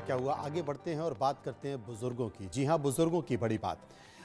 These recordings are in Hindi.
क्या हुआ, आगे बढ़ते हैं और बात करते हैं बुजुर्गों की। जी हां, बुजुर्गों की बड़ी बात।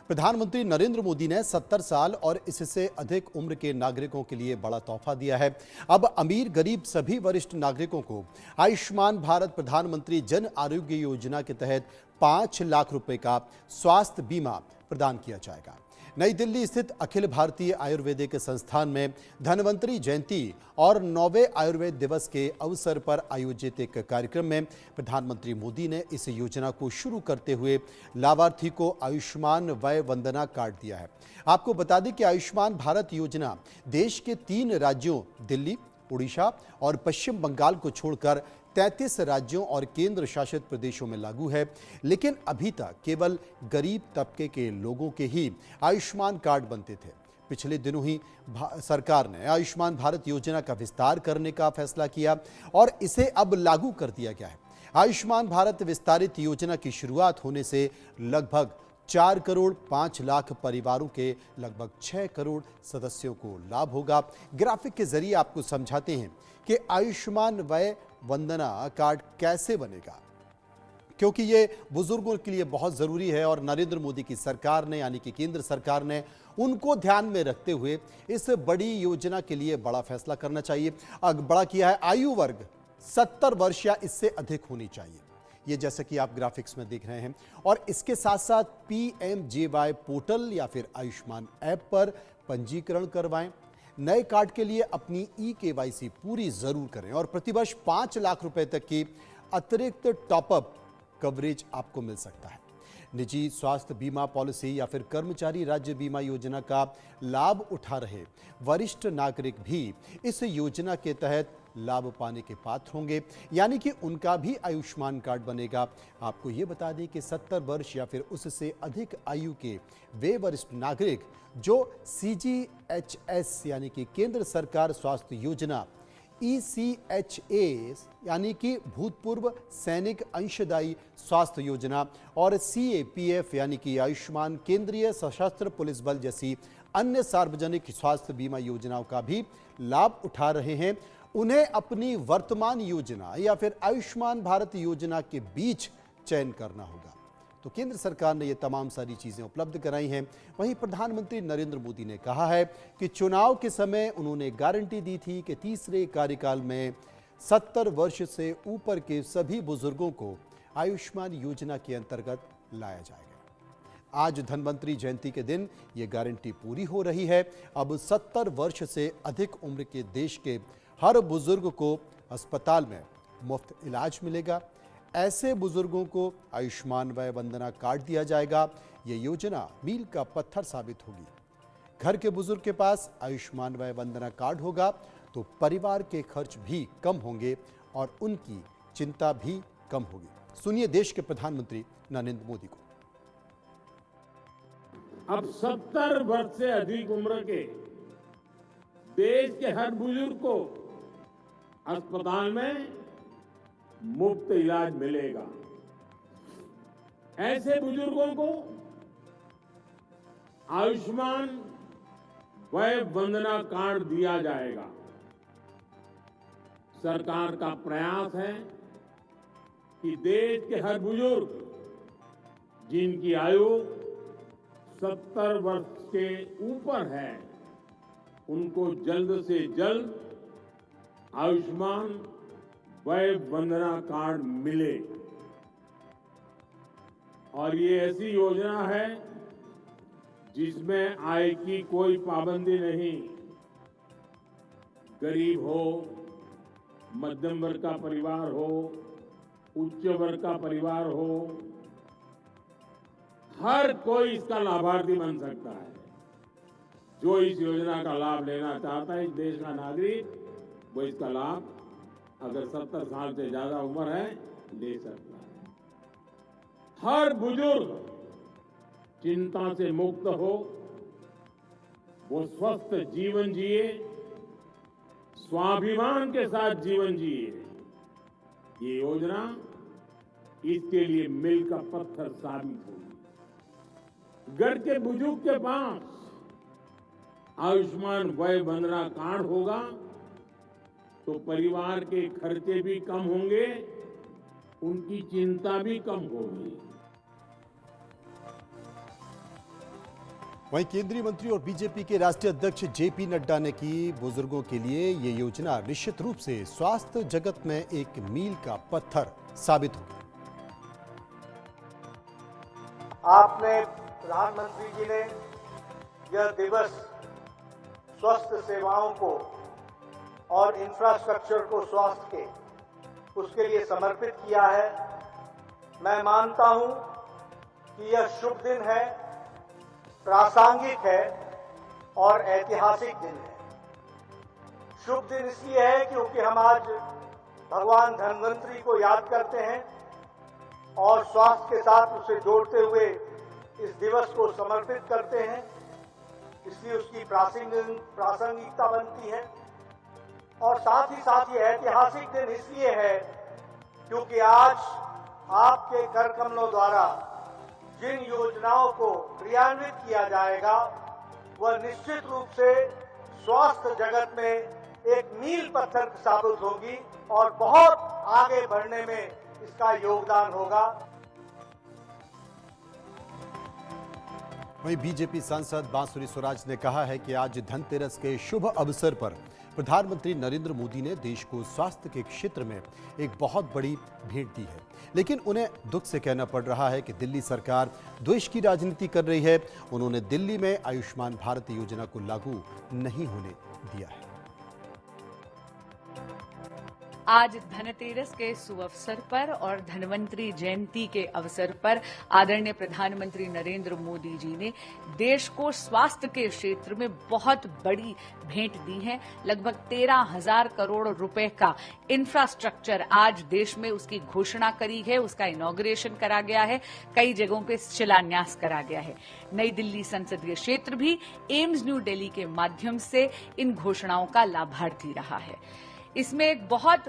प्रधानमंत्री नरेंद्र मोदी ने 70 साल और इससे अधिक उम्र के नागरिकों के लिए बड़ा तोहफा दिया है। अब अमीर गरीब सभी वरिष्ठ नागरिकों को आयुष्मान भारत प्रधानमंत्री जन आरोग्य योजना के तहत 5 लाख रुपए का स्वास्थ्य बीमा प्रदान किया जाएगा। नई दिल्ली स्थित अखिल भारतीय आयुर्वेदिक संस्थान में धन्वंतरी जयंती और 9वें आयुर्वेद दिवस के अवसर पर आयोजित एक कार्यक्रम में प्रधानमंत्री मोदी ने इस योजना को शुरू करते हुए लाभार्थी को आयुष्मान वय वंदना कार्ड दिया है। आपको बता दें कि आयुष्मान भारत योजना देश के 3 राज्यों दिल्ली, उड़ीसा और पश्चिम बंगाल को छोड़कर 33 राज्यों और केंद्र शासित प्रदेशों में लागू है, लेकिन अभी तक केवल गरीब तबके के लोगों के ही आयुष्मान कार्ड बनते थे। पिछले दिनों ही सरकार ने आयुष्मान भारत योजना का विस्तार करने का फैसला किया और इसे अब लागू कर दिया गया है। आयुष्मान भारत विस्तारित योजना की शुरुआत होने से लगभग 4 करोड़ 5 लाख परिवारों के लगभग 6 करोड़ सदस्यों को लाभ होगा। ग्राफिक के जरिए आपको समझाते हैं कि आयुष्मान वय वंदना कार्ड कैसे बनेगा, क्योंकि ये बुजुर्गों के लिए बहुत जरूरी है और नरेंद्र मोदी की सरकार ने यानी कि केंद्र सरकार ने उनको ध्यान में रखते हुए इस बड़ी योजना के लिए बड़ा फैसला करना चाहिए। बड़ा किया है, आयु वर्ग 70 वर्ष या इससे अधिक होनी चाहिए, ये जैसे कि आप ग्राफिक्स में देख रहे हैं। और इसके साथ साथ PMJY पोर्टल या फिर आयुष्मान ऐप पर पंजीकरण करवाएं। नए कार्ड के लिए अपनी eKYC पूरी जरूर करें और प्रतिवर्ष 5 लाख रुपए तक की अतिरिक्त टॉपअप कवरेज आपको मिल सकता है। निजी स्वास्थ्य बीमा पॉलिसी या फिर कर्मचारी राज्य बीमा योजना का लाभ उठा रहे वरिष्ठ नागरिक भी इस योजना के तहत लाभ पाने के पात्र होंगे, यानी कि उनका भी आयुष्मान कार्ड बनेगा। आपको ये बता दें कि 70 वर्ष या फिर उससे अधिक आयु के वे वरिष्ठ नागरिक जो CGHS यानी कि केंद्र सरकार स्वास्थ्य योजना, ECHA यानी कि भूतपूर्व सैनिक अंशदायी स्वास्थ्य योजना और CAPF यानी कि आयुष्मान केंद्रीय सशस्त्र पुलिस बल जैसी अन्य सार्वजनिक स्वास्थ्य बीमा योजनाओं का भी लाभ उठा रहे हैं, उन्हें अपनी वर्तमान योजना या फिर आयुष्मान भारत योजना के बीच चयन करना होगा। तो केंद्र सरकार ने ये तमाम सारी चीजें उपलब्ध कराई हैं। वहीं प्रधानमंत्री नरेंद्र मोदी ने कहा है कि चुनाव के समय उन्होंने गारंटी दी थी कि तीसरे कार्यकाल में 70 वर्ष से ऊपर के सभी बुजुर्गों को आयुष्मान योजना के अंतर्गत लाया जाएगा। आज धन्वंतरी जयंती के दिन ये गारंटी पूरी हो रही है। अब 70 वर्ष से अधिक उम्र के देश के हर बुजुर्ग को अस्पताल में मुफ्त इलाज मिलेगा। ऐसे बुजुर्गों को आयुष्मान वय वंदना कार्ड दिया जाएगा। ये योजना मील का पत्थर साबित होगी। घर के बुजुर्ग के पास आयुष्मान वय वंदना कार्ड होगा तो परिवार के खर्च भी कम होंगे और उनकी चिंता भी कम होगी। सुनिए देश के प्रधानमंत्री नरेंद्र मोदी को। अब 70 वर्ष से अधिक उम्र के देश के हर बुजुर्ग को अस्पताल में मुफ्त इलाज मिलेगा। ऐसे बुजुर्गों को आयुष्मान वय वंदना कार्ड दिया जाएगा। सरकार का प्रयास है कि देश के हर बुजुर्ग जिनकी आयु 70 वर्ष के ऊपर है उनको जल्द से जल्द आयुष्मान वय वंदना कार्ड मिले। और ये ऐसी योजना है जिसमें आय की कोई पाबंदी नहीं। गरीब हो, मध्यम वर्ग का परिवार हो, उच्च वर्ग का परिवार हो, हर कोई इसका लाभार्थी बन सकता है। जो इस योजना का लाभ लेना चाहता है, इस देश का नागरिक, वो इसका लाभ अगर 70 साल से ज्यादा उम्र है ले सकता है। हर बुजुर्ग चिंता से मुक्त हो, वो स्वस्थ जीवन जिए, स्वाभिमान के साथ जीवन जिए। ये योजना इसके लिए मील का पत्थर साबित होगी। घर के बुजुर्ग के पास आयुष्मान वय वंदना कार्ड होगा तो परिवार के खर्चे भी कम होंगे उनकी चिंता भी कम होगी। वहीं केंद्रीय मंत्री और बीजेपी के राष्ट्रीय अध्यक्ष जेपी नड्डा ने की बुजुर्गों के लिए ये योजना निश्चित रूप से स्वास्थ्य जगत में एक मील का पत्थर साबित होगी। आपने प्रधानमंत्री जी ने यह दिवस स्वास्थ्य सेवाओं को और इंफ्रास्ट्रक्चर को स्वास्थ्य के उसके लिए समर्पित किया है। मैं मानता हूं कि यह शुभ दिन है, प्रासंगिक है और ऐतिहासिक दिन है। शुभ दिन इसलिए है क्योंकि हम आज भगवान धन्वंतरी को याद करते हैं और स्वास्थ्य के साथ उसे जोड़ते हुए इस दिवस को समर्पित करते हैं, इसलिए उसकी प्रासंगिकता बनती है। और साथ ही साथ ये ऐतिहासिक दिन इसलिए है क्योंकि आज आपके कर कमलों द्वारा जिन योजनाओं को क्रियान्वित किया जाएगा वह निश्चित रूप से स्वास्थ्य जगत में एक मील पत्थर साबित होगी और बहुत आगे बढ़ने में इसका योगदान होगा। वहीं बीजेपी सांसद बांसुरी स्वराज ने कहा है कि आज धनतेरस के शुभ अवसर पर प्रधानमंत्री नरेंद्र मोदी ने देश को स्वास्थ्य के क्षेत्र में एक बहुत बड़ी भेंट दी है, लेकिन उन्हें दुख से कहना पड़ रहा है कि दिल्ली सरकार द्वेष की राजनीति कर रही है। उन्होंने दिल्ली में आयुष्मान भारत योजना को लागू नहीं होने दिया है। आज धनतेरस के सुअवसर पर और धन्वंतरी जयंती के अवसर पर आदरणीय प्रधानमंत्री नरेंद्र मोदी जी ने देश को स्वास्थ्य के क्षेत्र में बहुत बड़ी भेंट दी है। लगभग 13,000 करोड़ रुपए का इंफ्रास्ट्रक्चर आज देश में उसकी घोषणा करी है, उसका इनॉग्रेशन करा गया है, कई जगहों पे शिलान्यास करा गया है। नई दिल्ली संसदीय क्षेत्र भी एम्स न्यू दिल्ली के माध्यम से इन घोषणाओं का लाभार्थी रहा है। इसमें एक बहुत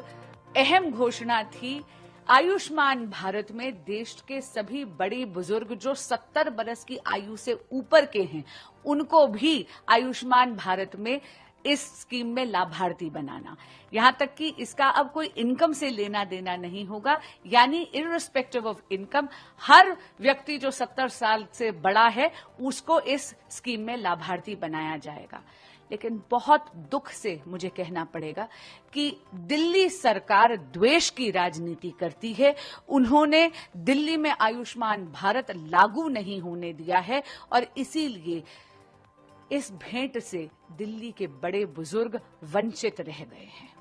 अहम घोषणा थी, आयुष्मान भारत में देश के सभी बड़े बुजुर्ग जो 70 बरस की आयु से ऊपर के हैं उनको भी आयुष्मान भारत में इस स्कीम में लाभार्थी बनाना। यहां तक कि इसका अब कोई इनकम से लेना देना नहीं होगा, यानी इररिस्पेक्टिव ऑफ इनकम हर व्यक्ति जो 70 साल से बड़ा है उसको इस स्कीम में लाभार्थी बनाया जाएगा। लेकिन बहुत दुख से मुझे कहना पड़ेगा कि दिल्ली सरकार द्वेष की राजनीति करती है। उन्होंने दिल्ली में आयुष्मान भारत लागू नहीं होने दिया है और इसीलिए इस भेंट से दिल्ली के बड़े बुजुर्ग वंचित रह गए हैं।